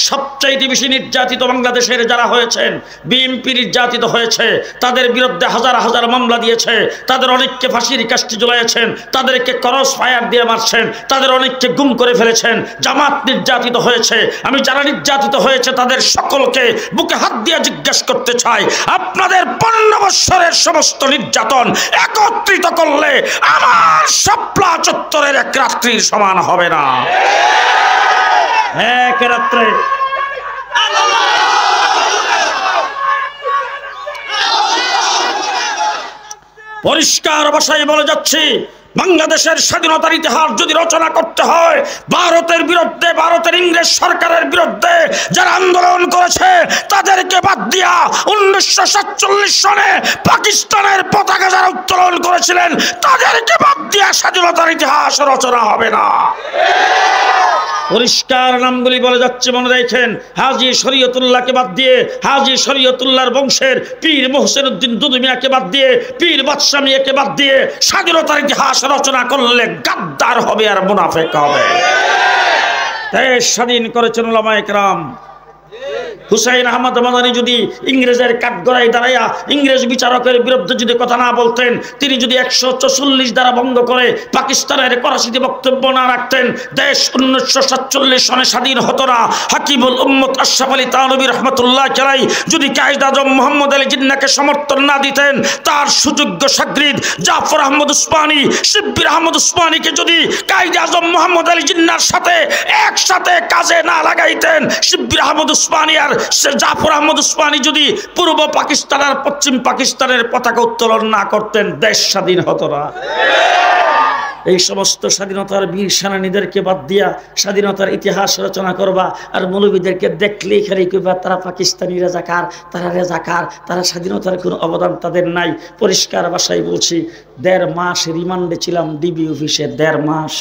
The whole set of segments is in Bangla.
সবচাইতে বেশি নির্যাতিত বাংলাদেশের যারা হয়েছেন, বিএনপি নির্যাতিত হয়েছে, তাদের বিরুদ্ধে হাজার হাজার মামলা দিয়েছে, তাদের অনেককে ফাঁসির কাস্টে ঝুলাইয়েছেন, তাদেরকে ক্রস ফায়ার দিয়ে মারছেন, তাদের অনেককে গুম করে ফেলেছেন। জামাত নির্যাতিত হয়েছে। আমি যারা নির্যাতিত হয়েছে তাদের সকলকে বুকে হাত দিয়ে জিজ্ঞাসা করতে চাই, আপনাদের 15 বছরের সমস্ত নির্যাতন একত্রিত করলে আমার শাপলা চত্বরের এক রাত্রির সমান হবে না। এক রাত্রে পরিষ্কার ভাষায় বলে যাচ্ছি, বাংলাদেশের স্বাধীনতার ইতিহাস যদি রচনা করতে হয়, ভারতের বিরুদ্ধে, ভারতের ইংরেজ সরকারের বিরুদ্ধে যারা আন্দোলন করেছে তাদেরকে বাদ দিয়া 1947 সনে পাকিস্তানের পতাকা যারা উত্তোলন করেছিলেন তাদেরকে বাদ দিয়া স্বাধীনতার ইতিহাস রচনা হবে না। পরিষ্কার নামগুলি বলে যাচ্ছে, মনে রাখেন। হাজী শরীয়তুল্লাহকে বাদ দিয়ে, হাজী শরীয়তুল্লাহর বংশের পীর মোহসেন উদ্দিন দুদু মিয়াকে বাদ দিয়ে, পীর বাদশা মিয়াকে বাদ দিয়ে স্বাধীনতার ইতিহাস রচনা করলে গাদ্দার হবে আর মুনাফিক হবে। দেশ স্বাধীন করেছেন উলামায়ে কেরাম। হুসাইন আহমদ মাদানী যদি ইংরেজের কাঠগড়ায় দাঁড়াইয়া ইংরেজ বিচারকের বিরুদ্ধে যদি কথা না বলতেন, তিনি যদি 144 দ্বারা ভঙ্গ করে পাকিস্তানের করাচিতে বক্তব্য না রাখতেন, দেশ 1947 সনে স্বাধীন হতো না। হাকিমুল উম্মত আশরাফ আলী থানভী রহমতুল্লাহ আলাইহি যদি কায়েদ আজম মোহাম্মদ আলী জিন্নাহকে সমর্থন না দিতেন, তার সুযোগ্য শাগরিদ জাফর আহমদ উসমানী, শিব্বির আহমদ উসমানীকে যদি কায়েদ আজম মোহাম্মদ আলী জিন্নাহর সাথে একসাথে কাজে না লাগাইতেন, শিব্বির আহমদ উসমানী আর জাফর আহমদ উসমানী যদি পূর্ব পাকিস্তান আর পশ্চিম পাকিস্তানের পতাকা উত্তোলন না করতেন, দেশ স্বাধীন হতো না। এই সমস্ত স্বাধীনতার বীর সেনানীদেরকে বাদ দিয়া স্বাধীনতার ইতিহাস রচনা করবা, আর মৌলবীদেরকে দেখলেই খালি কইবা তারা পাকিস্তানি রাজাকার, তারা রাজাকার, তারা স্বাধীনতার কোনো অবদান তাদের নাই। পরিষ্কার ভাষায় বলছি, 1.5 মাস রিমান্ডে ছিলাম ডিবি অফিসে। 1.5 মাস,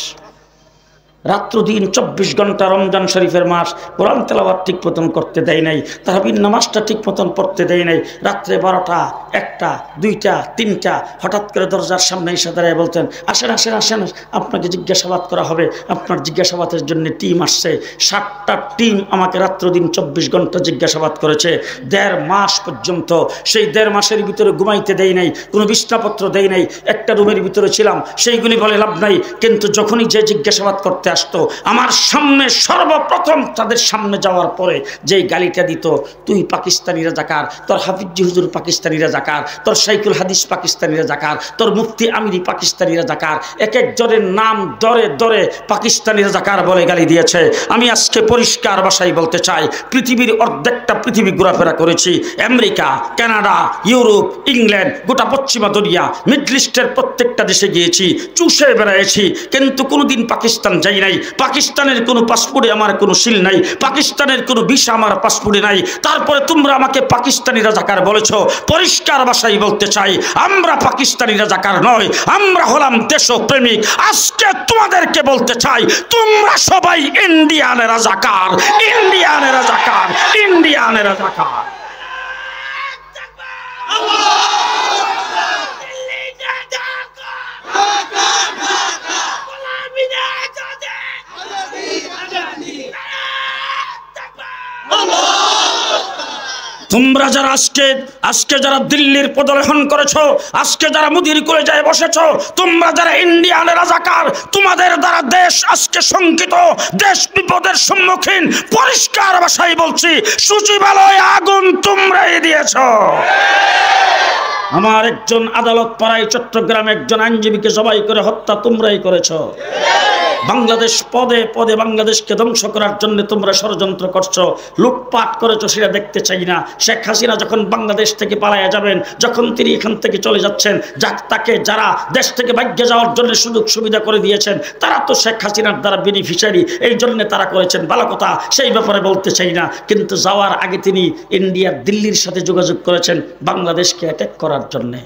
রাত্র দিন 24 ঘন্টা, রমজান শরীফের মাস, কোরআন তেলাওয়াত ঠিক মতন করতে দেয় নাই, তারাবির নামাজটা ঠিক মতন পড়তে দেয় নাই। রাত্রে 12টা, 1টা, 2টা, 3টা হঠাৎ করে দরজার সামনে এসে দাঁড়িয়ে বলতেন, আসেন আসেন আসেন, আপনাকে জিজ্ঞাসাবাদ করা হবে, আপনার জিজ্ঞাসাবাদের জন্য টিম আসছে। 7টা টিম আমাকে রাত্র দিন 24 ঘন্টা জিজ্ঞাসাবাদ করেছে। 1.5 মাস পর্যন্ত, সেই 1.5 মাসের ভিতরে ঘুমাইতে দেয় নাই, কোনো বিছনাপত্র দেয় নাই, একটা রুমের ভিতরে ছিলাম। সেইগুলি বলে লাভ নাই, কিন্তু যখনই যে জিজ্ঞাসাবাদ করতে আসতো আমার সামনে, সর্বপ্রথম তাদের সামনে যাওয়ার পরে যেই গালিটা দিত, তুই পাকিস্তানি রাজাকার, তোর হাফিজি হুজুর পাকিস্তানি রাজাকার, তোর শাইখুল হাদিস পাকিস্তানি রাজাকার, তোর মুফতি আমিরি পাকিস্তানি রাজাকার, এক একজনের নাম দরে দরে পাকিস্তানি রাজাকার বলে গালি দিয়েছে। আমি আজকে পরিষ্কার ভাষায় বলতে চাই, পৃথিবীর অর্ধেকটা পৃথিবী ঘোরাফেরা করেছি, আমেরিকা, কানাডা, ইউরোপ, ইংল্যান্ড, গোটা পশ্চিমা দুনিয়া, মিডল ইস্টের প্রত্যেকটা দেশে গিয়েছি, চুষে বেড়াইছি, কিন্তু কোনোদিন পাকিস্তান যাই নাই। পাকিস্তানের কোনো পাসপোর্টে আমার কোনো সিল নাই, পাকিস্তানের কোনো ভিসা আমার পাসপোর্টে নাই। তারপরে তোমরা আমাকে পাকিস্তানি রাজাকার বলেছ। পরিষ্কার ভাষায় বলতে চাই, আমরা পাকিস্তানি রাজাকার নয়, আমরা হলাম দেশপ্রেমিক। আজকে তোমাদেরকে বলতে চাই, তোমরা সবাই ইন্ডিয়ান রাজাকার, ইন্ডিয়ান রাজাকার, ইন্ডিয়ান রাজাকার। তোমরা যারা আজকে যারা দিল্লির পদলেখন করেছো, আজকে যারা মুদির করে যায় বসেছো, তোমরা যারা ইন্ডিয়ান রাজাকার, তোমাদের দ্বারা দেশ আজকে শঙ্কিত, দেশ বিপদের সম্মুখীন। পরিষ্কার ভাষায় বলছি, সচিবালয়ে আগুন তোমরাই দিয়েছো। আমার একজন আদালত পাড়ায় চট্টগ্রামে একজন আইনজীবীকে জবাই করে হত্যা তোমরাই করেছো। বাংলাদেশ পদে পদে বাংলাদেশকে ধ্বংস করার জন্য তোমরা ষড়যন্ত্র করছো, লুটপাট করেছো, সেটা দেখতে চাই না। শেখ হাসিনা যখন বাংলাদেশ থেকে পালাইয়া যাবেন, যখন তিনি এখান থেকে চলে যাচ্ছেন, তাকে যারা দেশ থেকে ভাগ্যে যাওয়ার জন্য সুযোগ সুবিধা করে দিয়েছেন, তারা তো শেখ হাসিনার দ্বারা বেনিফিশিয়ারি, এই জন্য তারা করেছেন ভালো কথা, সেই ব্যাপারে বলতে চাই না। কিন্তু যাওয়ার আগে তিনি ইন্ডিয়ার দিল্লির সাথে যোগাযোগ করেছেন বাংলাদেশকে অ্যাটাক করার জন্যে।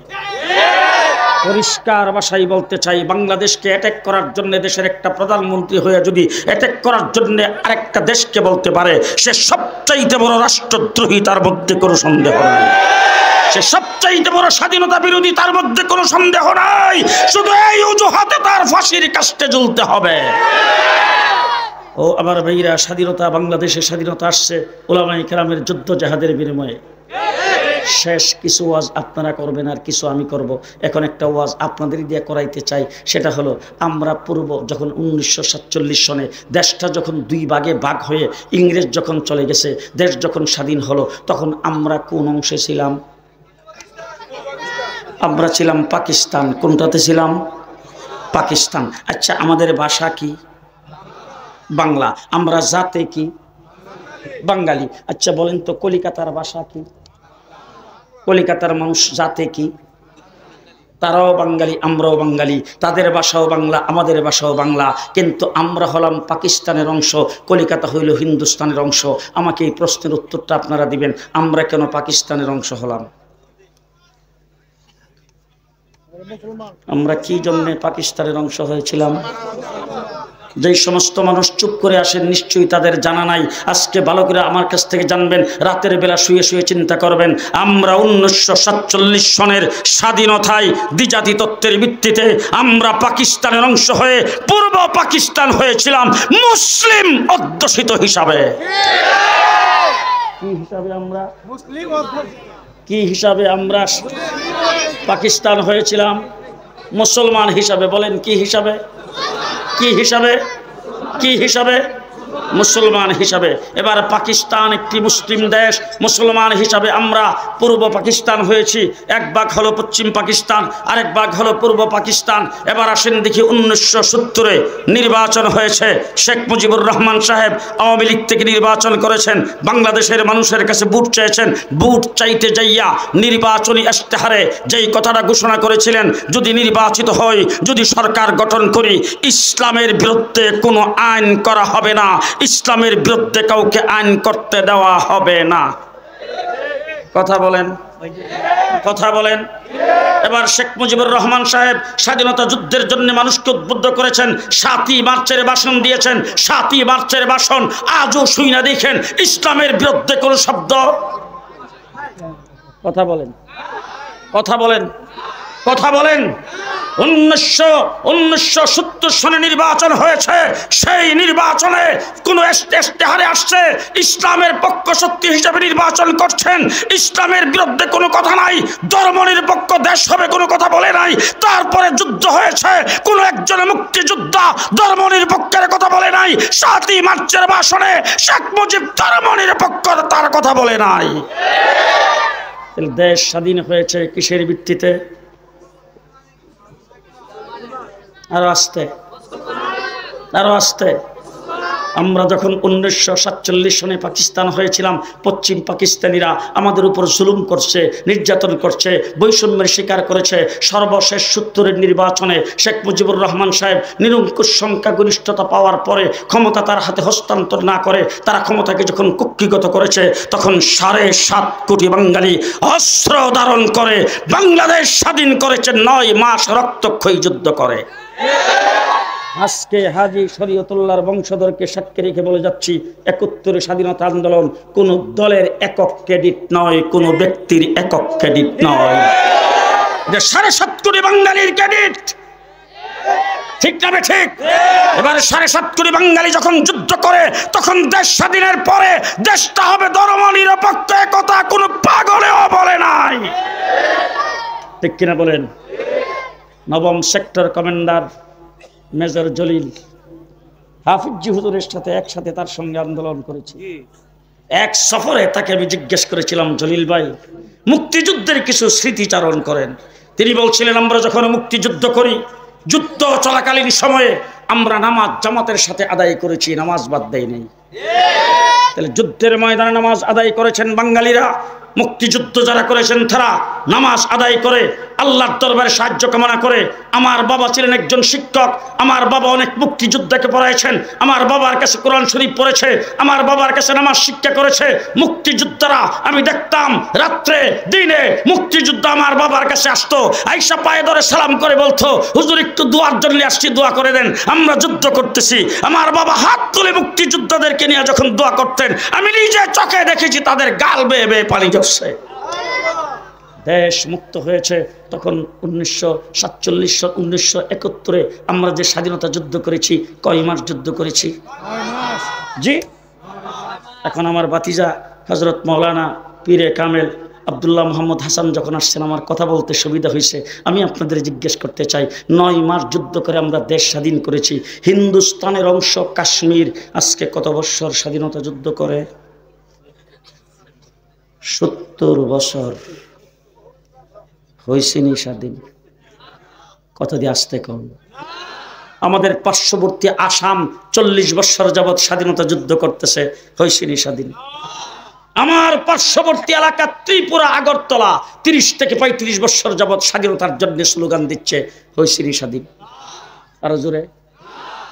পরিষ্কার ভাষায় বলতে চাই, বাংলাদেশকে অ্যাটাক করার জন্য দেশের একটা প্রধানমন্ত্রী হয়ে যদি অ্যাটাক করার জন্য আরেকটা দেশকে বলতে পারে, সে সবচাইতে বড় রাষ্ট্রদ্রোহী, তার মধ্যে কোনো সন্দেহ নাই। সে সবচাইতে বড় স্বাধীনতা বিরোধী, তার মধ্যে কোনো সন্দেহ নাই। শুধু এই অজুহাতে তার ফাঁসির কাস্টে ঝুলতে হবে। ও আমার ভাইরা, স্বাধীনতা, বাংলাদেশের স্বাধীনতা আসছে উলামায়ে কেরামের যুদ্ধ জাহাদের বিনিময়ে। শেষ কিছু ওয়াজ আপনারা করবেন আর কিছু আমি করব। এখন একটা ওয়াজ আপনাদের দিয়ে করাইতে চাই, সেটা হলো আমরা পূর্ব যখন 1947 সনে দেশটা যখন দুই ভাগে ভাগ হয়ে ইংরেজ যখন চলে গেছে, দেশ যখন স্বাধীন হলো, তখন আমরা কোন অংশে ছিলাম? আমরা ছিলাম পাকিস্তান। কোনটাতে ছিলাম? পাকিস্তান। আচ্ছা, আমাদের ভাষা কি? বাংলা। আমরা জাতে কি? বাঙালি। আচ্ছা বলেন তো, কলিকাতার ভাষা কি? কলিকাতার মানুষ জাতে কি? তারাও বাঙালি, আমরাও বাঙালি। তাদের ভাষাও বাংলা, আমাদের ভাষাও বাংলা, কিন্তু আমরা হলাম পাকিস্তানের অংশ, কলিকাতা হইল হিন্দুস্তানের অংশ। আমাকে এই প্রশ্নের উত্তরটা আপনারা দিবেন, আমরা কেন পাকিস্তানের অংশ হলাম? আমরা কি জন্য পাকিস্তানের অংশ হয়েছিলাম? যেই সমস্ত মানুষ চুপ করে আসেন, নিশ্চয়ই তাদের জানা নাই। আজকে ভালো করে আমার কাছ থেকে জানবেন, রাতের বেলা শুয়ে শুয়ে চিন্তা করবেন। আমরা 1947 সনের স্বাধীনতায় দ্বিজাতি তত্ত্বের ভিত্তিতে আমরা পাকিস্তানের অংশ হয়ে পূর্ব পাকিস্তান হয়েছিলাম মুসলিম অধ্যুষিত হিসাবে। কি হিসাবে আমরা মুসলিম? কি হিসাবে আমরা পাকিস্তান হয়েছিলাম? মুসলমান হিসাবে। বলেন কি হিসাবে? কি হিসাবে? কি হিসাবে? মুসলমান হিসাবে। এবার পাকিস্তান একটি মুসলিম দেশ, মুসলমান হিসাবে আমরা পূর্ব পাকিস্তান হয়েছি। এক ভাগ হলো পশ্চিম পাকিস্তান, আরেক ভাগ হলো পূর্ব পাকিস্তান। এবার আসেন দেখি, 1970-এ নির্বাচন হয়েছে। শেখ মুজিবুর রহমান সাহেব আওয়ামী লীগ থেকে নির্বাচন করেছেন, বাংলাদেশের মানুষের কাছে ভোট চেয়েছেন। ভোট চাইতে যাইয়া নির্বাচনী ইশতেহারে যেই কথাটা ঘোষণা করেছিলেন, যদি নির্বাচিত হই, যদি সরকার গঠন করি, ইসলামের বিরুদ্ধে কোনো আইন করা হবে না, ইসলামের বিরুদ্ধে কাউকে আইন করতে দেওয়া হবে না। কথা বলেন, কথা বলেন। এবার শেখ মুজিবুর রহমান সাহেব স্বাধীনতা যুদ্ধের জন্য মানুষকে উদ্বুদ্ধ করেছেন, 7ই মার্চের ভাষণ দিয়েছেন। 7ই মার্চের ভাষণ আজও শুই না দেখেন ইসলামের বিরুদ্ধে কোনো শব্দ। কথা বলেন, কথা বলেন, কথা বলেন। 1970 সনে নির্বাচন হয়েছে, সেই নির্বাচনে কোন ইশতেহারে আসছে ইসলামের পক্ষ শক্তি হিসেবে নির্বাচন করছেন, ইসলামের বিরুদ্ধে কোনো কথা নাই, ধর্মনিরপেক্ষ দেশ হবে কোনো কথা বলে নাই। তারপরে যুদ্ধ হয়েছে, কোন একজন মুক্তিযোদ্ধা ধর্মনিরপেক্ষের কথা বলে নাই। 7ই মার্চের ভাষণে শেখ মুজিব ধর্মনিরপেক্ষতার কথা বলে নাই। দেশ স্বাধীন হয়েছে কিসের ভিত্তিতে? আরো আসতে, আরো আসতে। আমরা যখন 1947 সনে পাকিস্তান হয়েছিলাম, পশ্চিম পাকিস্তানিরা আমাদের উপর জুলুম করছে, নির্যাতন করছে, বৈষম্যের শিকার করেছে। সর্বশেষ 70-এর নির্বাচনে শেখ মুজিবুর রহমান সাহেব নিরঙ্কুশ সংখ্যাগরিষ্ঠতা পাওয়ার পরে ক্ষমতা তার হাতে হস্তান্তর না করে তারা ক্ষমতাকে যখন কুক্ষিগত করেছে, তখন 7.5 কোটি বাঙালি অস্ত্র ধারণ করে বাংলাদেশ স্বাধীন করেছে 9 মাস রক্তক্ষয়ী যুদ্ধ করে। আজকে হাজী শরীয়তুল্লাহর বংশধরকে সাক্ষী রেখে বলে যাচ্ছি, 71 স্বাধীনতা আন্দোলন কোন দলের একক ক্রেডিট নয়, কোন ব্যক্তির একক ক্রেডিট নয়, এটা 7.5 কোটি বাঙালির ক্রেডিট। ঠিক না ঠিক? এবারে 7.5 কোটি বাঙালি যখন যুদ্ধ করে, তখন দেশ স্বাধীনের পরে দেশটা হবে ধর্মনিরপেক্ষ, একথা কোনো পাগলেও বলে নাই। ঠিক কিনা বলেন? 9ম সেক্টর কমান্ডার মেজর জলিল হাফিজ হুজুরের সাথে একসাথে তার সঙ্গে আন্দোলন করেছি। এক সফরে তাকে আমি জিজ্ঞেস করেছিলাম, জলিল ভাই মুক্তিযুদ্ধের কিছু স্মৃতিচারণ করেন। তিনি বলছিলেন, আমরা যখন মুক্তিযুদ্ধ করি, যুদ্ধ চলাকালীন সময়ে আমরা নামাজ জামাতের সাথে আদায় করেছি, নামাজ বাদ দেয় নাই। তাহলে যুদ্ধের ময়দানে নামাজ আদায় করেছেন বাঙালিরা, মুক্তিযুদ্ধ যারা করেছেন তারা নামাজ আদায় করে আল্লাহর দরবারে সাহায্য কামনা করে। আমার বাবা ছিলেন একজন শিক্ষক, আমার বাবা অনেক মুক্তিযোদ্ধাকে পড়াইছেন, আমার বাবার কাছে কোরআন শরীফ পড়েছে, আমার বাবার কাছে নামাজ শিক্ষা করেছে। মুক্তিযোদ্ধারা আমি দেখতাম রাত্রে দিনে মুক্তিযোদ্ধা আমার বাবার কাছে আসতো, আইসা পায়ে ধরে সালাম করে বলতো, হুজুর একটু দোয়ার জন্য আসছি, দোয়া করে দেন, আমরা যুদ্ধ করতেছি। আমার বাবা হাত তুলে মুক্তিযোদ্ধাদেরকে নিয়ে যখন দোয়া করতেন, আমি নিজে চোখে দেখেছি তাদের গাল বেয়ে বেয়ে পানি ঝরছে। দেশ মুক্ত হয়েছে তখন 1947 আমরা যে স্বাধীনতা যুদ্ধ করেছি কয় মাস যুদ্ধ করেছি? জি। এখন আমার ভাতিজা হযরত মাওলানা পীরে কামেল আব্দুল্লাহ মোহাম্মদ হাসান যখন আসছেন আমার কথা বলতে সুবিধা হয়েছে, আমি আপনাদের জিজ্ঞেস করতে চাই 9 মাস যুদ্ধ করে আমরা দেশ স্বাধীন করেছি। হিন্দুস্তানের অংশ কাশ্মীর আজকে কত বছর স্বাধীনতা যুদ্ধ করে? 70 বছর হয়েছেনি স্বাধীন। কত দিয়ে আসতে কম? আমাদের পার্শ্ববর্তী আসাম 40 বছর যাবৎ স্বাধীনতা যুদ্ধ করতেছে, হয়েছেনি স্বাধীন। আমার পার্শ্ববর্তী এলাকা ত্রিপুরা আগরতলা 30 থেকে 35 বছর যাবৎ স্বাধীনতার জন্য স্লোগান দিচ্ছে, হয়েছেনি স্বাধীন? আরো জোরে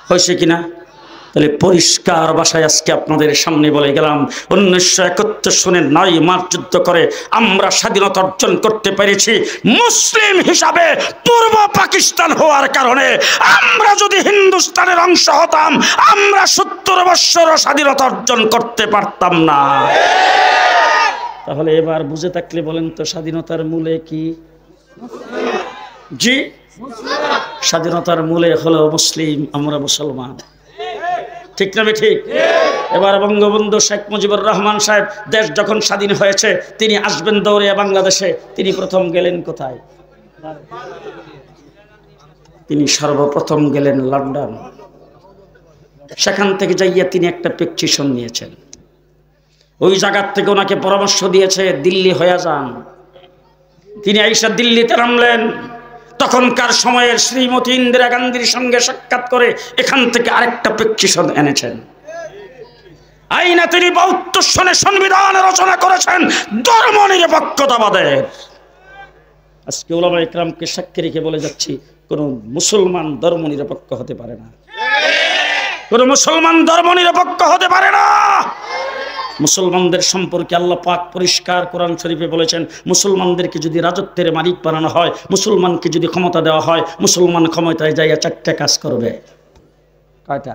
হয়েছে কিনা? তাহলে পরিষ্কার ভাষায় আজকে আপনাদের সামনে বলে গেলাম 1971 সনে 9 মাস যুদ্ধ করে আমরা স্বাধীনতা অর্জন করতে পেরেছি। মুসলিম হিসাবে পূর্ব পাকিস্তান হওয়ার কারণে আমরা যদি হিন্দুস্তানের অংশ হতাম আমরা 70 বছর স্বাধীনতা অর্জন করতে পারতাম না। তাহলে এবার বুঝে থাকলে বলেন তো স্বাধীনতার মূলে কি? জি, স্বাধীনতার মূলে হলো মুসলিম, আমরা মুসলমান। ঠিক না ঠিক? এবার বঙ্গবন্ধু শেখ মুজিবুর রহমান সাহেব দেশ যখন স্বাধীন হয়েছে তিনি আসবেন দৌড়ে বাংলাদেশে। তিনি প্রথম গেলেন কোথায়? তিনি সর্বপ্রথম গেলেন লন্ডন। সেখান থেকে যাইয়া তিনি একটা পেটিশন নিয়েছেন। ওই জায়গার থেকে ওনাকে পরামর্শ দিয়েছে দিল্লি হয়ে যান। তিনি আইসা দিল্লিতে নামলেন। তখনকার সময়ের শ্রীমতী ইন্দিরা গান্ধীর সঙ্গে সাক্ষাৎ করে এখান থেকে আরেকটা পেটিশন এনেছেন। আইনে তিনি 72 সনে সংবিধান রচনা করেছেন ধর্ম নিরপেক্ষতাবাদের। আজকে উলামা ইকরামকে সাক্ষী রেখে বলে যাচ্ছি কোন মুসলমান ধর্ম নিরপেক্ষ হতে পারে না। কোন মুসলমান ধর্ম নিরপেক্ষ হতে পারে না। মুসলমানদের সম্পর্কে আল্লাহ পাক পরিষ্কার কোরআন শরীফে বলেছেন মুসলমানদেরকে যদি রাজত্বের মালিক বানানো হয়, মুসলমানকে যদি ক্ষমতা দেওয়া হয়, মুসলমান ক্ষমতায় যাইয়া 4টা কাজ করবে। কয়টা?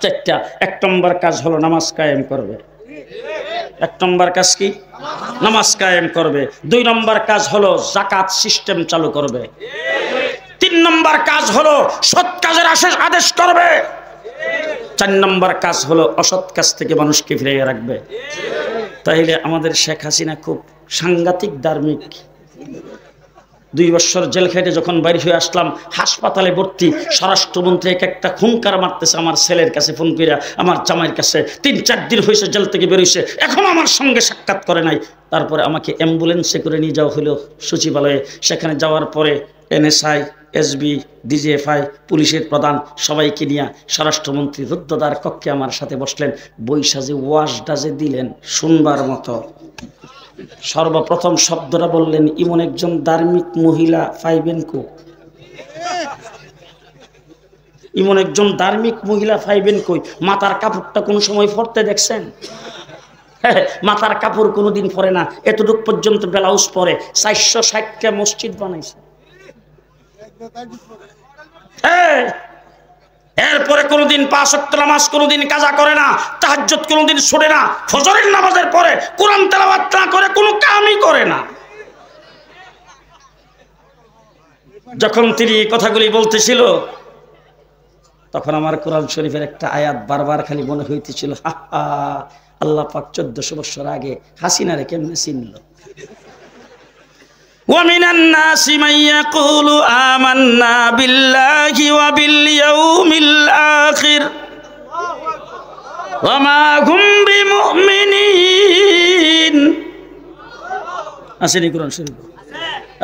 4টা। 1 নম্বর কাজ হলো নামাজ কায়েম করবে। 1 নম্বর কাজ কি? নামাজ কায়েম করবে। 2 নম্বর কাজ হলো যাকাত সিস্টেম চালু করবে। 3 নম্বর কাজ হলো সৎ কাজের আদেশ করবে। 4 নম্বর কাজ হলো অসৎ কাজ থেকে মানুষকে ফিরিয়ে রাখবে। তাইলে আমাদের শেখ হাসিনা খুব সাংঘাতিক ধার্মিক। 2 বছর জেল খেটে যখন বাইরে হয়ে আসলাম হাসপাতালে ভর্তি, স্বরাষ্ট্রমন্ত্রী একটা খুনকার মারতেছে আমার ছেলের কাছে ফোন করে, আমার জামাইয়ের কাছে। 3-4 দিন হয়েছে জেল থেকে বেরোইছে, এখনো আমার সঙ্গে সাক্ষাৎ করে নাই। তারপরে আমাকে অ্যাম্বুলেন্সে করে নিয়ে যাওয়া হলো সচিবালয়ে। সেখানে যাওয়ার পরে NSI, SB, DGFI, পুলিশের প্রধান সবাইকে নিয়ে স্বরাষ্ট্রমন্ত্রী রুদ্ধদ্বার কক্ষে আমার সাথে বসলেন। বৈশা যে ওয়াজটা যে দিলেন শুনবার মতো, সর্বপ্রথম শব্দটা বললেন ইমন একজন ধার্মিক মহিলা পাইবেন কো? ইমন একজন ধার্মিক মহিলা পাইবেন কই? মাথার কাপড়টা কোন সময় পরতে দেখছেন? মাথার কাপড় কোনোদিন পরে না, এতটুক পর্যন্ত ব্লাউজ পরে। 460টা মসজিদ বানাইছে। এরপরে কোনদিন 5 ওয়াক্ত নামাজ কোনদিন কাজা করে না, তাহাজ্জুদ কোনদিন ছুটে না, ফজরের নামাজের পরে কোরআন তেলাওয়াত না করে কোনো কামই করে না। যখন তিনি কথাগুলি বলতেছিল তখন আমার কোরআন শরীফের একটা আয়াত বারবার খালি মনে হইতেছিল, আল্লাহ পাক 1400 বছর আগে হাসিনারে কেমনে চিনল। ومن الناس من يقول آمنا بالله وباليوم الآخر وما هم بمؤمنين। আসেনি কোরআন শরীফ?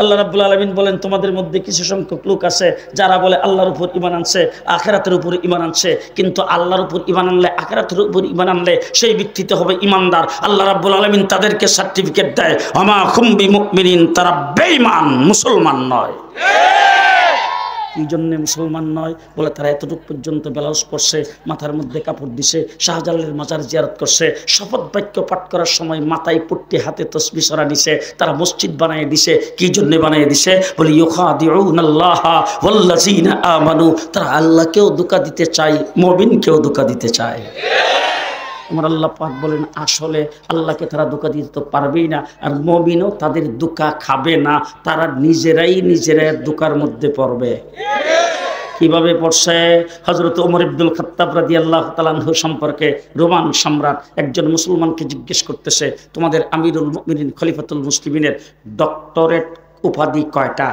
আল্লাহ রাব্বুল আলামিন বলেন তোমাদের মধ্যে কিছু সংখ্যক লোক আছে যারা বলে আল্লাহর উপর ঈমান আনছে, আখিরাতের উপর ঈমান আনছে, কিন্তু আল্লাহর উপর ঈমান আনলে আখিরাতের উপর ঈমান আনলে সেই ব্যক্তিতে হবে ঈমানদার। আল্লাহ রাব্বুল আলামিন তাদেরকে সার্টিফিকেট দেয় ওমা হুম বিমুমিনিন, তারা বেঈমান, মুসলমান নয়। কি জন্য মুসলমান নয়? বলে তারা এতটুকু পর্যন্ত ব্লাউজ পরছে, মাথার মধ্যে কাপড় দিছে, শাহজালালের মাজার জিয়ারত করছে, শপথ বাক্য পাঠ করার সময় মাথায় পট্টি, হাতে তসবিহ সরা নিছে, তারা মসজিদ বানিয়ে দিছে। কি জন্য বানিয়ে দিছে? বলে ইউখাদিউনাল্লাহা ওয়াল্লাযিনা আমানু, তারা আল্লাহকেও ধোঁকা দিতে চায়, মুমিনকেও ধোঁকা দিতে চায়। আমার আল্লাহ পাক বলেন আসলে আল্লাহকে তারা ধোঁকা দিতে তো পারবেই না, আর মুমিনও তাদের ধোঁকা খাবে না, তারা নিজেরাই ধোঁকার মধ্যে পড়বে। কিভাবে পড়ছে? হযরত ওমর ইবনুল খাত্তাব রাদিয়াল্লাহু তাআলা আনহু সম্পর্কে রোমান সম্রাট একজন মুসলমানকে জিজ্ঞেস করতেছে, তোমাদের আমিরুল মুমিনিন খলিফাতুল মুসলিমিনের ডক্টরেট উপাধি কয়টা?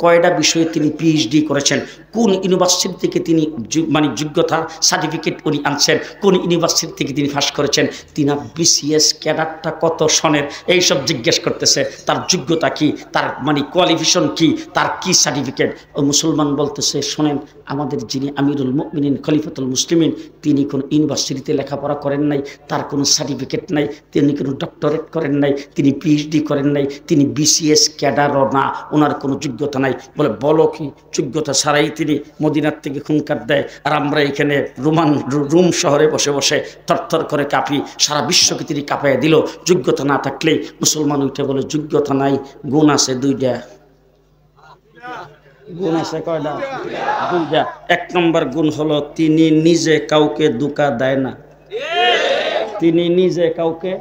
কয়টা বিষয়ে তিনি পিএইচডি করেছেন, কোন ইউনিভার্সিটি থেকে তিনি মানে যোগ্যতা সার্টিফিকেট উনি আনছেন, কোন ইউনিভার্সিটি থেকে তিনি পাস করেছেন, তিনি বিসিএস ক্যাডারটা কত সনের, এইসব জিজ্ঞেস করতেছে। তার যোগ্যতা কি, তার মানে কোয়ালিফিকেশন কি, তার কি সার্টিফিকেট। ও মুসলমান বলতেছে, শোনেন, আমাদের যিনি আমিরুল মুমিনিন খলিফাতুল মুসলিমিন, তিনি কোনো ইউনিভার্সিটিতে লেখাপড়া করেন নাই, তার কোনো সার্টিফিকেট নাই, তিনি কোনো ডক্টরেট করেন নাই, তিনি পিএইচডি করেন নাই, তিনি বিসিএস ক্যাডারও না, ওনার কোনো যোগ্যতা নাই। বলে বলো কি, যোগ্যতা ছাড়াই তিনি মদিনার থেকে খুনকার দেয়, আর আমরা এখানে রোম শহরে বসে বসে থরথর করে কাঁপি, সারা বিশ্বকে তিনি কাঁপাইয়া দিল। যোগ্যতা না থাকলেই মুসলমান উঠে বলে, যোগ্যতা নাই, গুণ আছে দুইটা। গুণ আছে কয়টা? দুইটা। এক নম্বর গুণ হলো তিনি নিজে কাউকে ধোঁকা দেয় না, তিনি নিজে কাউকে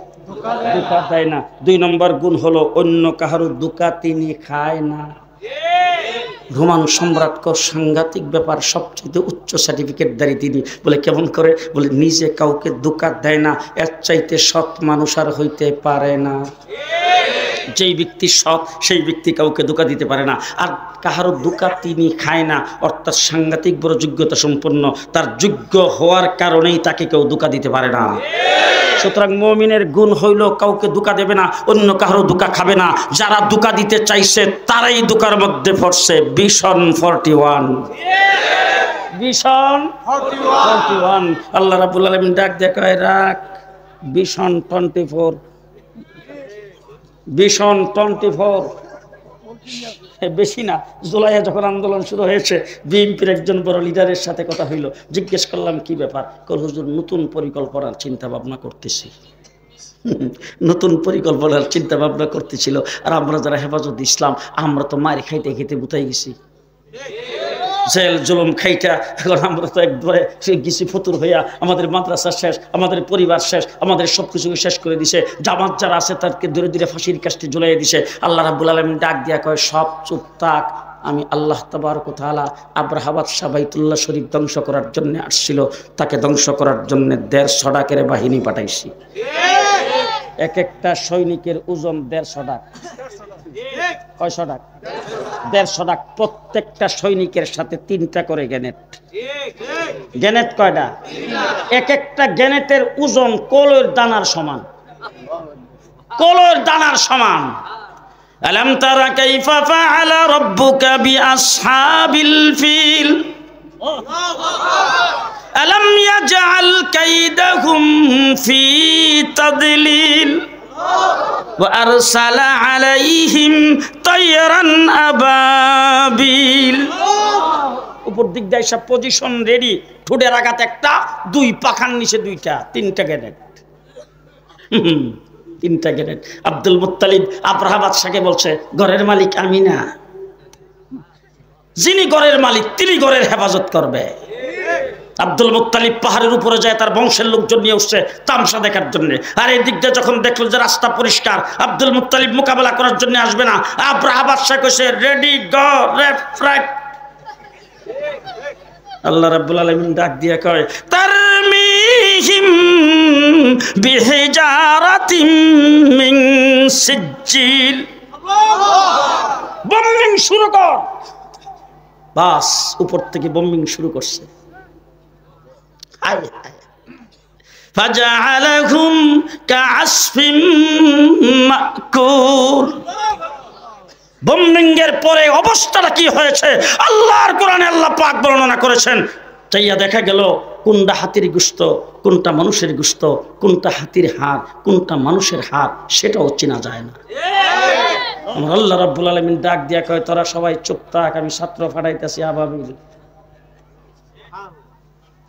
ধোঁকা দেয় না। দুই নম্বর গুণ হলো অন্য কাহারও ধোঁকা তিনি খায় না। রোমান সম্রাটকে সাংঘাতিক ব্যাপার, সবচেয়ে উচ্চ সার্টিফিকেটধারী তিনি। বলে কেমন করে? বলে নিজে কাউকে ধোঁকা দেয় না, এর চাইতে সৎ মানুষ আর হইতে পারে না। যেই ব্যক্তি সৎ সেই ব্যক্তি কাউকে ধোঁকা দিতে পারে না, আর কাহারও ধোঁকা তিনি খায় না, অর্থাৎ সাংঘাতিক বড় যোগ্যতা সম্পন্ন। তার যোগ্য হওয়ার কারণেই তাকে কেউ ধোঁকা দিতে পারে না। সুতরাং মুমিনের গুণ হইল কাউকে ধোঁকা দেবে না, অন্য কাহারও ধোঁকা খাবে না। যারা ধোঁকা দিতে চাইছে তারাই ধোঁকার মধ্যে পড়ছে। Vision 41, vision 41। আল্লাহ রাব্বুল আলামিন ডাক দেখায়, রাখ ভিশন 24, ভিশন 24। বেশি না। জুলাইয়ে যখন আন্দোলন শুরু হয়েছে, বিএনপির একজন বড় লিডারের সাথে কথা হইল। জিজ্ঞেস করলাম কি ব্যাপার? কল হুজুর নতুন পরিকল্পনার চিন্তা ভাবনা করতেছি। নতুন পরিকল্পনার চিন্তা ভাবনা করতেছিল। আর আমরা যারা হেফাজত ইসলাম, আমরা তো মায়ের খাইতে খেতে বুতাই গেছি, জেল জুলুম খাইটা। এখন আমরা তো একবারে গেছি ফতুর হইয়া, আমাদের মাদ্রাসা শেষ, আমাদের পরিবার শেষ, আমাদের সব কিছুকে শেষ করে দিছে। জামাত যারা আছে তাদেরকে ধীরে ধীরে ফাঁসির কাস্টে ঝুলাইয়া দিছে। আল্লাহ রাব্বুল আলামিন ডাক দিয়া কয়, সব চুপ থাক, আমি আল্লাহ তাবারক ওয়া তাআলা আব্রাহা বাদশা বাইতুল্লাহ শরীফ ধ্বংস করার জন্য আসছিল, তাকে ধ্বংস করার জন্য 150 ডাকের বাহিনী পাঠাইছি। এক একটা সৈনিকের ওজন 150 ডাক। কয়শো ডাক? 150 ডাক। প্রত্যেকটা সৈনিকের সাথে 3টা করে গ্রেনেড। গ্রেনেড কয়টা? এক একটা গ্রেনেডের ওজন কলয়ের দানার সমান, কলয়ের দানার সমান। আলাম তারা কাইফা ফাআলা রাব্বুকা বিআসহাবিল ফিল আলাম ইয়াজআল কাইদাহুম ফি তাদলিল ওয়া আরসালা আলাইহিম তায়রান আবাবিল। উপর দিক দিয়ে সব পজিশন রেডি, ঠোঁটের আঘাত একটা, 2 পাখার নিচে 2টা, 3টা গ্রেনেড। 3টা গ্রেনেড। আব্দুল মুত্তালিব আব্রাহা বাদশাকে বলছে, ঘরের মালিক আমি না, যিনি ঘরের মালিক তিনি ঘরের হেফাজত করবে। আব্দুল মুত্তালিব পাহাড়ের উপরে যায়, তার বংশের লোকজন নিয়ে উঠছে তামসা দেখার জন্য। আর এই দিকটা যখন দেখলো যে রাস্তা পরিষ্কার, আব্দুল মুত্তালিব মোকাবেলা করার জন্য আসবে না, আব্রাহা বাদশা কইছে, রেডি গো লেফট রাইট। আল্লাহ রাব্বুল আলামিন ডাক দিয়া কয়, তারমিহিম বিহিজারাতিম মিন সিজ্জিল। বম্বিং শুরু কর। বাস উপর থেকে বম্বিং শুরু করছে। ফাজআলাহুম কাআসফিম মাকুল। বম্বিংয়ের পরে অবস্থাটা কি হয়েছে আল্লাহর কোরআনে আল্লাহ পাক বর্ণনা করেছেন। চাইয়া দেখা গেল কোনটা হাতির গোশত, কোনটা মানুষের গোশত, কোনটা হাতির হাড়, কোনটা মানুষের হাড়, সেটাও চেনা যায় না। আমার আল্লাহ রাব্বুল আলামিন ডাক দিয়া কয়, তোরা সবাই চুপ থাক, আমি ছাত্র ফাটাইতেছি আবাবিল।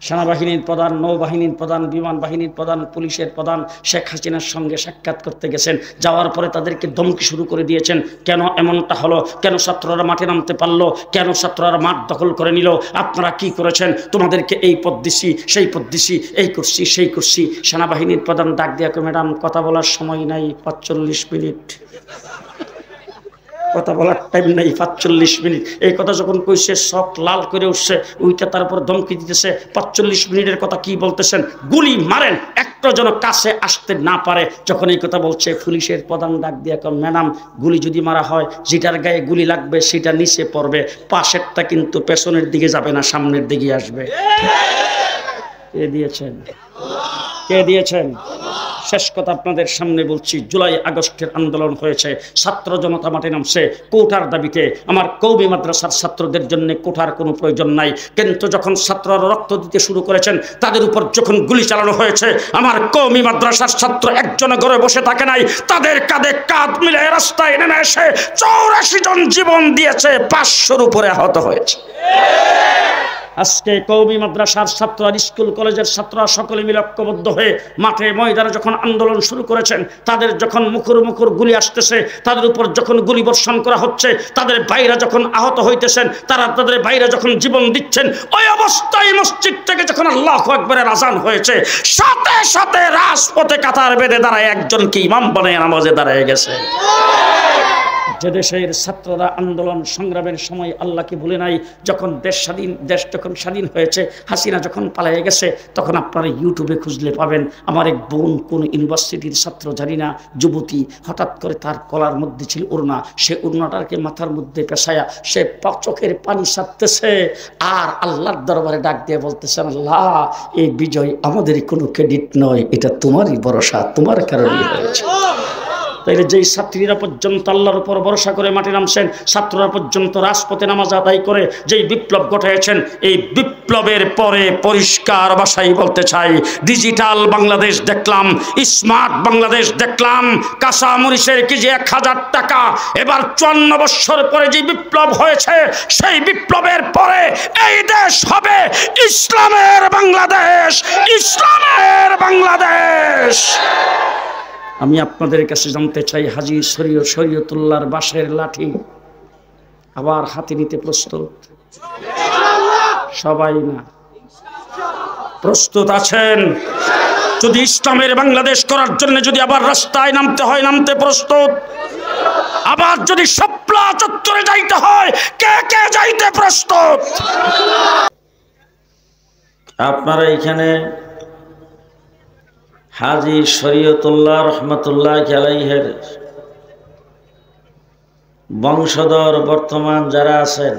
সেনাবাহিনীর প্রধান, নৌবাহিনীর প্রধান, বিমান বাহিনীর প্রধান, পুলিশের প্রধান শেখ হাসিনার সঙ্গে সাক্ষাৎ করতে গেছেন। যাওয়ার পরে তাদেরকে ধমকি শুরু করে দিয়েছেন, কেন এমনটা হলো, কেন ছাত্ররা মাঠে নামতে পারলো, কেন ছাত্ররা মাঠ দখল করে নিল, আপনারা কি করেছেন, তোমাদেরকে এই পদ দিছি, সেই পদ দিছি, এই করছি, সেই করছি। সেনাবাহিনীর প্রধান ডাক দিয়া কই, ম্যাডাম কথা বলার সময় নাই, 45 মিনিট কথা বলার টাইম নেই, 45 মিনিট। এই কথা যখন কইছে সব লাল করে উঠছে, ওইটা তারপর ধমকি দিতেছে, 45 মিনিটের কথা কি বলতেছেন, গুলি মারেন, একটা যেন কাছে আসতে না পারে। যখন এই কথা বলছে, পুলিশের প্রধান ডাক দিয়ে কয়, ম্যাডাম গুলি যদি মারা হয়, যেটার গায়ে গুলি লাগবে সেটা নিচে পড়বে, পাশেরটা কিন্তু পেছনের দিকে যাবে না, সামনের দিকে আসবে। কে দিয়েছেন? কে দিয়েছেন? শেষ কথা আপনাদের সামনে বলছি, জুলাই আগস্টের আন্দোলন হয়েছে, ছাত্র জনতা মাঠে নামছে কোটার দাবিতে। আমার কওমি মাদ্রাসার ছাত্রদের জন্য কোটার কোনো প্রয়োজন নাই, কিন্তু যখন ছাত্ররা রক্ত দিতে শুরু করেছেন, তাদের উপর যখন গুলি চালানো হয়েছে, আমার কওমি মাদ্রাসার ছাত্র একজন ঘরে বসে থাকে নাই, তাদের কাঁধে কাঁধ মিলে রাস্তায় নেমে এসে 84 জন জীবন দিয়েছে, 500-র উপরে আহত হয়েছে। আজকে কওমি মাদ্রাসার ছাত্ররা, স্কুল কলেজের ছাত্ররা সকলে মিলে ঐক্যবদ্ধ হয়ে মাঠে ময়দানে যখন আন্দোলন শুরু করেছেন, তাদের যখন মুখর মুখর গুলি আসতেছে, তাদের উপর যখন গুলি বর্ষণ করা হচ্ছে, তাদের ভাইরা যখন আহত হইতেছেন, তাদের ভাইরা যখন জীবন দিচ্ছেন, ওই অবস্থায় মসজিদ থেকে যখন আল্লাহু আকবারের আযান হয়েছে, সাথে সাথে রাজপথে কাতার বেঁধে দাঁড়ায় একজনকে ইমাম বানিয়ে নামাজে দাঁড়িয়ে গেছে। যে দেশের ছাত্ররা আন্দোলন সংগ্রামের সময় আল্লাহকে ভুলে নাই, যখন দেশ যখন স্বাধীন হয়েছে, হাসিনা যখন পালিয়ে গেছে, তখন আপনারা ইউটিউবে খুঁজলে পাবেন, আমার এক বোন কোন ইউনিভার্সিটির ছাত্র জানি না, যুবতী, হঠাৎ করে তার কলার মধ্যে ছিল ওড়না, সে ওড়নাটাকে মাথার মধ্যে পেশায়া সে চোখের পানি ছাড়তেছে আর আল্লাহর দরবারে ডাক দিয়ে বলতেছেন, আল্লাহ এই বিজয় আমাদের কোনো ক্রেডিট নয়, এটা তোমারই ভরসা, তোমার কারণেই হয়েছে। তাইলে যেই ছাত্রীরা পর্যন্ত আল্লাহর উপর ভরসা করে মাঠে নামছেন, ছাত্ররা পর্যন্ত রাজপথে নামাজ আদায় করে যেই বিপ্লব ঘটাইছেন, এই বিপ্লবের পরে পরিষ্কার ভাষায় বলতে চাই, ডিজিটাল বাংলাদেশ দেখলাম, স্মার্ট বাংলাদেশ দেখলাম, কাঁচামরিচের কেজি 1000 টাকা। এবার 54 বছর পরে যে বিপ্লব হয়েছে, সেই বিপ্লবের পরে এই দেশ হবে ইসলামের বাংলাদেশ, ইসলামের বাংলাদেশ। আমি আপনাদের কাছে জানতে চাই, হাজী শরীয়তুল্লাহর বাঁশের লাঠি আবার হাতে নিতে প্রস্তুত? সবাই না, প্রস্তুত আছেন? যদি ইসলামের বাংলাদেশ করার জন্য যদি আবার রাস্তায় নামতে হয়, নামতে প্রস্তুত? আবার যদি শাপলা চত্বরে যাইতে হয়, কে কে যাইতে প্রস্তুত? আপনারা এখানে হাজী শরীয়তুল্লাহ রহমতুল্লাহ আলাইহির বংশধর বর্তমান যারা আছেন,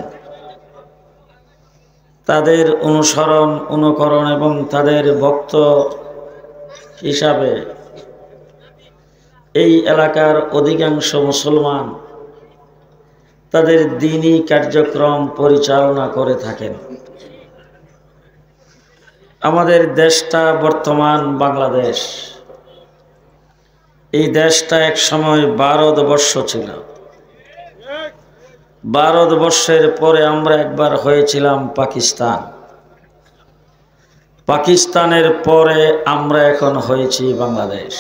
তাদের অনুসরণ, অনুকরণ এবং তাদের ভক্ত হিসাবে এই এলাকার অধিকাংশ মুসলমান তাদের দ্বীনি কার্যক্রম পরিচালনা করে থাকেন। আমাদের দেশটা বর্তমান বাংলাদেশ, এই দেশটা এক সময় ভারতবর্ষ ছিল। ভারতবর্ষের পরে আমরা একবার হয়েছিলাম পাকিস্তান, পাকিস্তানের পরে আমরা এখন হয়েছি বাংলাদেশ।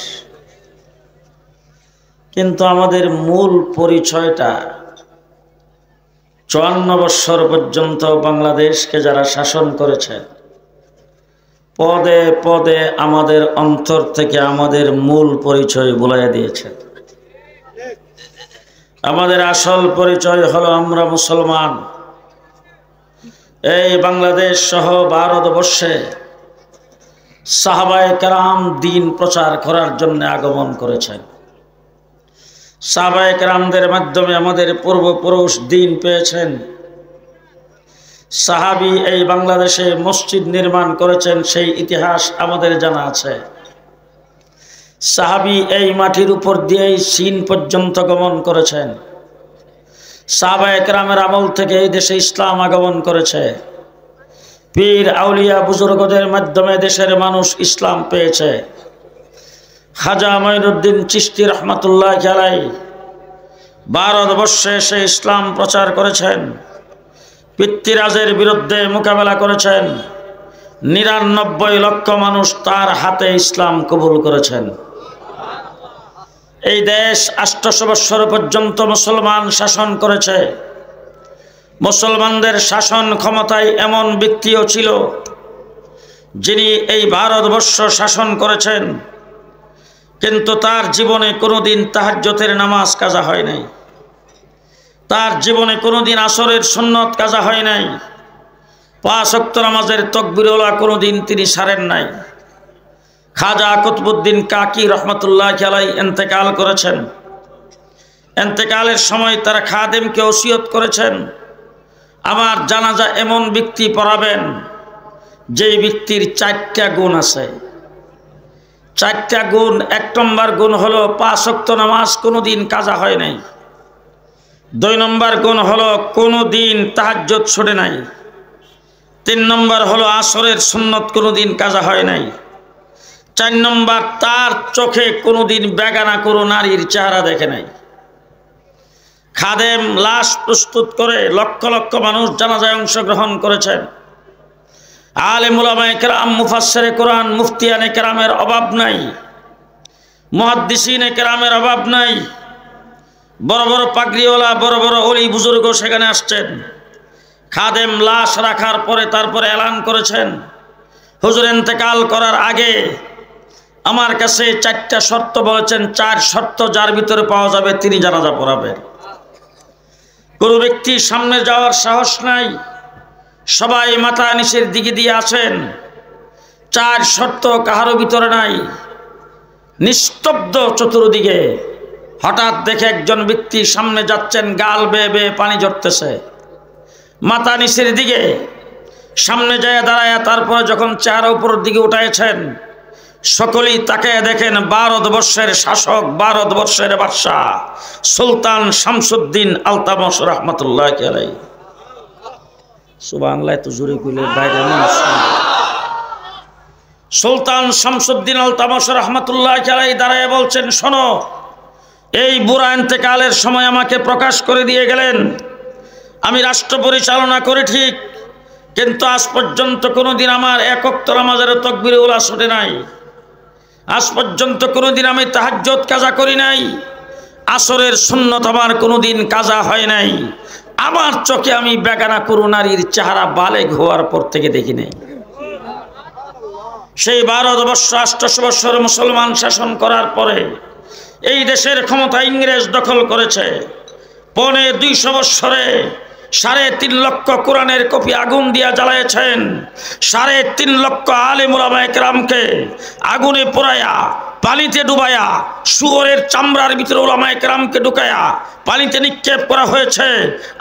কিন্তু আমাদের মূল পরিচয়টা 54 বছর পর্যন্ত বাংলাদেশকে যারা শাসন করেছেন, পদে পদে আমাদের অন্তর থেকে আমাদের মূল পরিচয় ভুলাইয়া দিয়েছেন। আমাদের আসল পরিচয় হলো আমরা মুসলমান। এই বাংলাদেশ সহ ভারতবর্ষে সাহাবায়ে কেরাম দ্বীন প্রচার করার জন্য আগমন করেছেন। সাহাবায়ে কেরামদের মাধ্যমে আমাদের পূর্বপুরুষ দ্বীন পেয়েছেন। সাহাবী এই বাংলাদেশে মসজিদ নির্মাণ করেছেন, সেই ইতিহাস আমাদের জানা আছে। সাহাবী এই মাটির উপর দিয়েই চীন পর্যন্ত গমন করেছেন। সাহাবায়ে কেরামের আমল থেকে এই দেশে ইসলাম আগমন করেছে। পীর আউলিয়া বুজুর্গদের মাধ্যমে দেশের মানুষ ইসলাম পেয়েছে। খাজা মঈনুদ্দিন চিশতি রহমাতুল্লাহ আলাইহি ভারতবর্ষে এসে ইসলাম প্রচার করেছেন, পৃথ্বীরাজের বিরুদ্ধে মোকাবেলা করেছেন, 99 লক্ষ মানুষ তার হাতে ইসলাম কবুল করেছেন। এই দেশ 800 বৎসর পর্যন্ত মুসলমান শাসন করেছে। মুসলমানদের শাসন ক্ষমতায় এমন ব্যক্তিও ছিল যিনি এই ভারতবর্ষ শাসন করেছেন, কিন্তু তার জীবনে কোনোদিন তাহাজ্জুদের নামাজ কাজা হয় নাই, তার জীবনে কোনোদিন আসরের সুন্নত কাজা হয় নাই, 5 ওয়াক্ত নামাজের তাকবীরওয়ালা কোনোদিন তিনি ছাড়েন নাই। খাজা কুতুবউদ্দিন কাকি রহমতুল্লাহি আলাইহি ইন্তেকাল করেছেন। ইন্তেকালের সময় তারা খাদেমকে ওসিয়ত করেছেন, আমার জানাজা এমন ব্যক্তি পড়াবেন যেই ব্যক্তির 4টা গুণ আছে। 4টা গুণ। 1 নম্বর গুণ হলো 5 ওয়াক্ত নামাজ কোনোদিন কাজা হয় নাই। 2 নম্বর গুণ হলো কোনোদিন তাহাজ্জুদ ছুটে নাই। 3 নম্বর হলো আসরের সুন্নত কোনোদিন কাজা হয় নাই। 4 নম্বর তার চোখে কোনোদিন বেগানা কোনো নারীর চেহারা দেখে নাই। খাদেম লাশ প্রস্তুত করে লক্ষ লক্ষ মানুষ জানাজায় অংশগ্রহণ করেছেন। আলেম উলামায়ে কেরাম, মুফাসসিরে কোরআন, মুফতিয়ানে কেরামের অভাব নাই, মুহাদ্দিসিনে কেরামের অভাব নাই। বড় বড় পাগড়িওয়ালা বড় বড় ওলি বুজুর্গ সেখানে আসছেন। খাদেম লাশ রাখার পরে তারপরে এলান করেছেন, হুজুর ইন্তেকাল করার আগে আমার কাছে 4টা শর্ত বলেছেন, 4 শর্ত যার ভিতরে পাওয়া যাবে তিনি জানাজা পড়াবেন। কোনো ব্যক্তি সামনে যাওয়ার সাহস নাই, সবাই মাথা নিচের দিকে দিয়ে আছেন। 4 শর্ত কাহারও ভিতরে নাই, নিস্তব্ধ চতুর্দিকে। হঠাৎ দেখে একজন ব্যক্তি সামনে যাচ্ছেন, গাল বেয়ে বেয়ে পানি ঝরতেছে, মাথা নিচের দিকে। সামনে যায় দাঁড়ায়, তারপরে যখন চেহারা উপরের দিকে উঠাইছেন, সকলেই তাকে দেখেন ভারতবর্ষের শাসক, ভারতবর্ষের বাদশাহ সুলতান শামসুদ্দিন আলতামশ রহমতুল্লাহি আলাইহি। সুবহানাল্লাহ, তো জোরে কইলে বাইরে মানুষ। সুলতান শামসুদ্দিন আলতামশ রহমতুল্লাহি আলাইহি দাঁড়ায় বলছেন, শোনো, এই বুড়া ইন্তেকালের সময় আমাকে প্রকাশ করে দিয়ে গেলেন, আমি রাষ্ট্র পরিচালনা করি ঠিক, কিন্তু আজ পর্যন্ত কোনোদিন আমার 1 ওয়াক্ত নামাজের তাকবীরওয়ালা ছুটে নাই। আজ পর্যন্ত কোনোদিন আমি তাহাজ্জুদ কাজা করি নাই। আসরের সুন্নত আমার কোনোদিন কাজা হয় নাই। আমার চোখে আমি বেগানা কোনো নারীর চেহারা বালেগ হওয়ার পর থেকে দেখি নাই। সেই ভারতবর্ষ 800 বৎসর মুসলমান শাসন করার পরে এই দেশের ক্ষমতা ইংরেজ দখল করেছে। 250 বৎসরে 3.5 লক্ষ কোরআনের কপি আগুন দিয়া জ্বালাইছেন। 3.5 লক্ষ আলেম উলামায়ে কেরামকে আগুনে পোড়ায়া, পানিতে ডুবায়া, শুয়োরের চামড়ার ভিতরে উলামায়ে কেরামকে ঢুকায়া পানিতে নিক্ষেপ করা হয়েছে,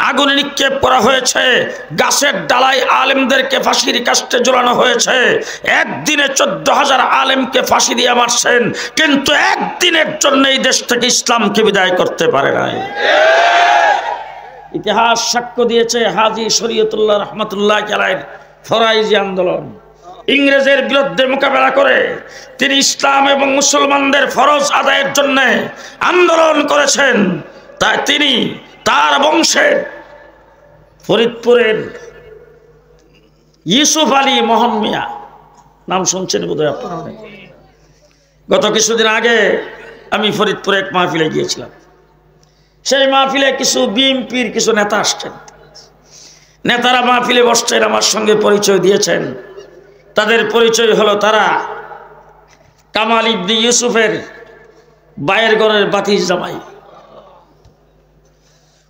আগুনে নিক্ষেপ করা হয়েছে। গাছের ডালায় আলেমদেরকে ফাঁসির কাস্টে ঝোলানো হয়েছে। একদিনে 14,000 আলেমকে ফাঁসি দিয়ে মারছেন, কিন্তু একদিনের জন্য এই দেশ থেকে ইসলামকে বিদায় করতে পারে নাই। ইতিহাস সাক্ষ্য দিয়েছে হাজী শরীয়তুল্লাহ রহমতুল্লাহি আলাইহির ফরাইজি আন্দোলন। ইংরেজের বিরুদ্ধে মোকাবেলা করে তিনি ইসলাম এবং মুসলমানদের ফরজ আদায়ের জন্য আন্দোলন করেছেন। তাই তিনি তার বংশের ফরিদপুরের ইউসুফ আলী মোহন মিয়া, নাম শুনছেন বোধহয় আপনারা। গত কিছুদিন আগে আমি ফরিদপুরে এক মাহফিলে গিয়েছিলাম। সেই মাহফিলে কিছু বিএনপির কিছু নেতা আসছেন। নেতারা মাহফিলে বসছেন, আমার সঙ্গে পরিচয় দিয়েছেন। তাদের পরিচয় হলো তারা কামাল ইবনে ইউসুফের বায়ের ঘরের বাতিজ জামাই।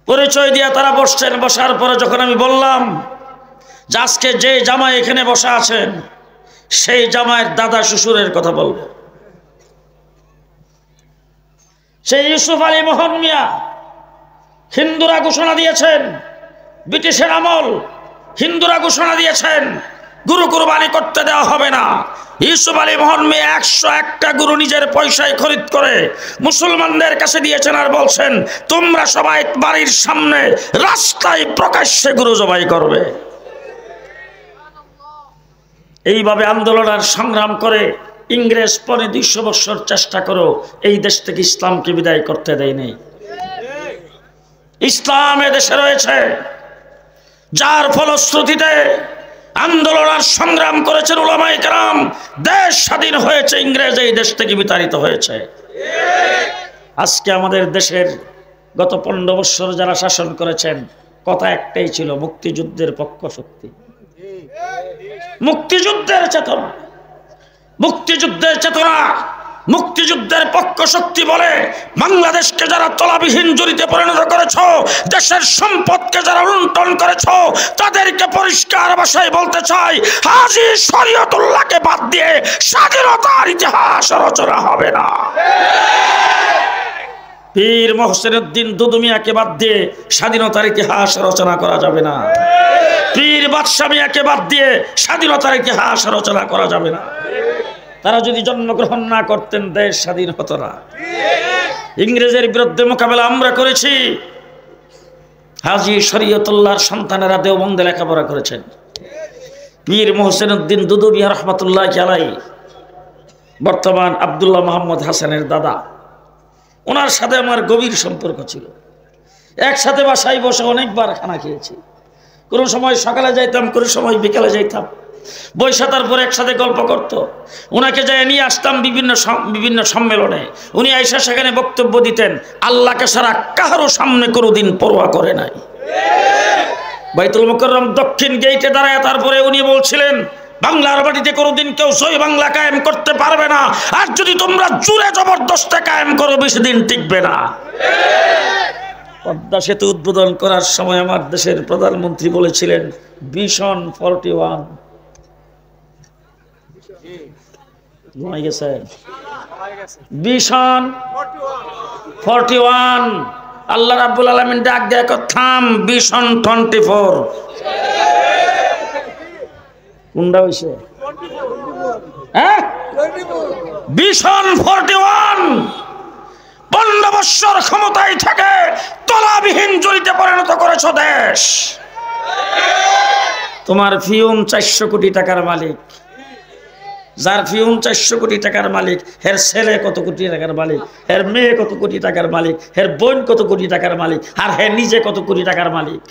পরিচয় দিয়ে তারা বসছেন। বসার পরে যখন আমি বললাম যে আজকে যে জামাই এখানে বসা আছেন সেই জামাইয়ের দাদা শ্বশুরের কথা বলবো, সেই ইউসুফ আলী মোহন মিয়া হিন্দুরা ঘোষণা দিয়েছেন, ব্রিটিশের আমল হিন্দুরা ঘোষণা দিয়েছেন গরু কুরবানি করতে দেওয়া হবে না। ইউসুফ আলী মোহন মিয়া 101টা গরু নিজের পয়সায় খরিদ করে মুসলমানদের কাছে দিয়েছেন, আর বলছেন তোমরা সবাই বাড়ির সামনে রাস্তায় প্রকাশ্যে গরু জবাই করবে। এইভাবে আন্দোলন আর সংগ্রাম করে ইংরেজ 250 বছর চেষ্টা করো এই দেশ থেকে ইসলামকে বিদায় করতে দেয়নি। ইসলাম এদেশে রয়েছে, যার ফলশ্রুতিতে আন্দোলন আর সংগ্রাম করেছেন উলামায়ে কেরাম। দেশ স্বাধীন হয়েছে, ইংরেজ এই দেশ থেকে বিতাড়িত হয়েছে। আজকে আমাদের দেশের গত 15 বছর যারা শাসন করেছেন, কথা একটাই ছিল, মুক্তিযুদ্ধের পক্ষ শক্তি, মুক্তিযুদ্ধের চেতনা, মুক্তিযুদ্ধের চেতনা, মুক্তিযুদ্ধের পক্ষ শক্তি বলে বাংলাদেশকে যারা তলাবিহীন জড়িতে পরিণত করেছ, দেশের সম্পদকে যারা লুণ্ঠন করেছ, তাদেরকে পরিষ্কার ভাষায় বলতে চাই, হাজী শরীয়তুল্লাহকে বাদ দিয়ে স্বাধীনতার ইতিহাস রচনা হবে না। পীর মোহসেন উদ্দিন দুদু মিয়াকে বাদ দিয়ে স্বাধীনতার ইতিহাস রচনা করা যাবে না। পীর বাদশা মিয়াকে বাদ দিয়ে স্বাধীনতার ইতিহাস রচনা করা যাবে না। তারা যদি জন্মগ্রহণ না করতেন, দেশ স্বাধীন হতো না। ইংরেজের বিরুদ্ধে মোকাবেলা আমরা করেছি। হাজী শরীয়তুল্লাহর সন্তানেরা দেওবন্দে লেখাপড়া করেছেন। পীর মোহসেন উদ্দিন দুদু মিয়া রহমাতুল্লাহ আলাইহি বর্তমান আব্দুল্লাহ মোহাম্মদ হাসানের দাদা, ওনার সাথে আমার গভীর সম্পর্ক ছিল। একসাথে বাসায় বসে অনেকবার খানা খেয়েছি। কোনো সময় সকালে যাইতাম, কোনো সময় বিকালে যাইতাম, বৈশা তারপর একসাথে গল্প করত। ওনাকে যাই নিয়ে আসতাম বিভিন্ন সম্মেলনে, উনি আইসা সেখানে বক্তব্য দিতেন। আল্লাহকে সারা কাহারও সামনে কোনোদিন পরোয়া করে নাই। বাইতুল মুকাররম দক্ষিণ গেইটে দাঁড়ায় তারপরে উনি বলছিলেন, বাংলার মাটিতে কোনোদিন কেউ জয় বাংলা কায়েম করতে পারবে না, আর যদি তোমরা জোরে জবরদস্তে কায়েম করো বেশি দিন টিকবে না। পদ্মা সেতু উদ্বোধন করার সময় আমার দেশের প্রধানমন্ত্রী বলেছিলেন, ভিশন 41 ঘুমাই গেছে, ভিশন 41। আল্লাহ রাব্বুল আলামিন ডাক দেয়া থাম, ভিশন 24। কোনটা হইছে? হ্যাঁ, ভিশন 41। 15 বছর ক্ষমতায় থাকে তলাবিহীন জড়িতে পরিণত করেছ দেশ। তোমার ফিউন 400 কোটি টাকার মালিক, যার ফিউন 400 কোটি টাকার মালিক, হের ছেলে কত কোটি টাকার মালিক, হের মেয়ে কত কোটি টাকার মালিক, হের বোন কত কোটি টাকার মালিক, আর হে নিজে কত কোটি টাকার মালিক।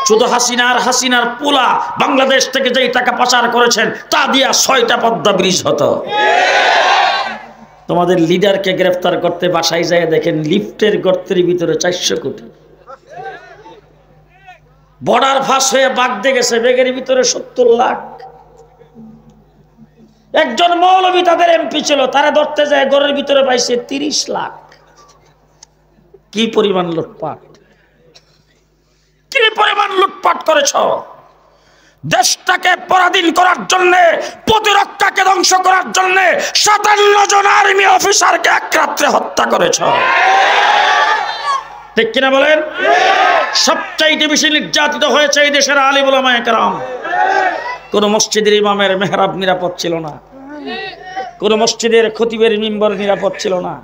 শুধু হাসিনার পোলা বাংলাদেশ থেকে যেই টাকা পাচার করেছেন তা দিয়া 6টা পদ্মা ব্রিজ হতো। তোমাদের লিডারকে গ্রেফতার করতে বাসায় যায় দেখেন লিফটের গর্তের ভিতরে 400 কোটি। বর্ডার ফাঁস হয়ে বাগদে গেছে, ব্যাগের ভিতরে 70 লাখ। একজন মৌলবী তাদের এমপি ছিল, তারা ধরতে যায় ঘরের ভিতরে পাইছে 30 লাখ। কি পরিমাণ লুটপাট, কি পরিমাণ লুটপাট করেছ! দেশটাকে পরাধীন করার জন্য, প্রতিরক্ষাকে ধ্বংস করার জন্য 57 জন আর্মি অফিসারকে এক রাত্রে হত্যা করেছ। ঠিক কিনা বলেন? সবচাইতে বেশি নির্যাতিত হয়েছে এই দেশের আলিম উলামায়ে কেরাম। কোন মসজিদের ইমামের মেহরাব নিরাপদ ছিল না, কোন মসজিদের খতিবের মিম্বর নিরাপদ ছিল না,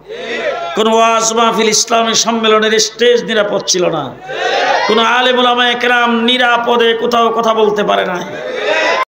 কোন ওয়াজ মাহফিল ইসলামী সম্মেলনের স্টেজ নিরাপদ ছিল না, কোন আলেম উলামায়ে কেরাম নিরাপদে কোথাও কথা বলতে পারে না।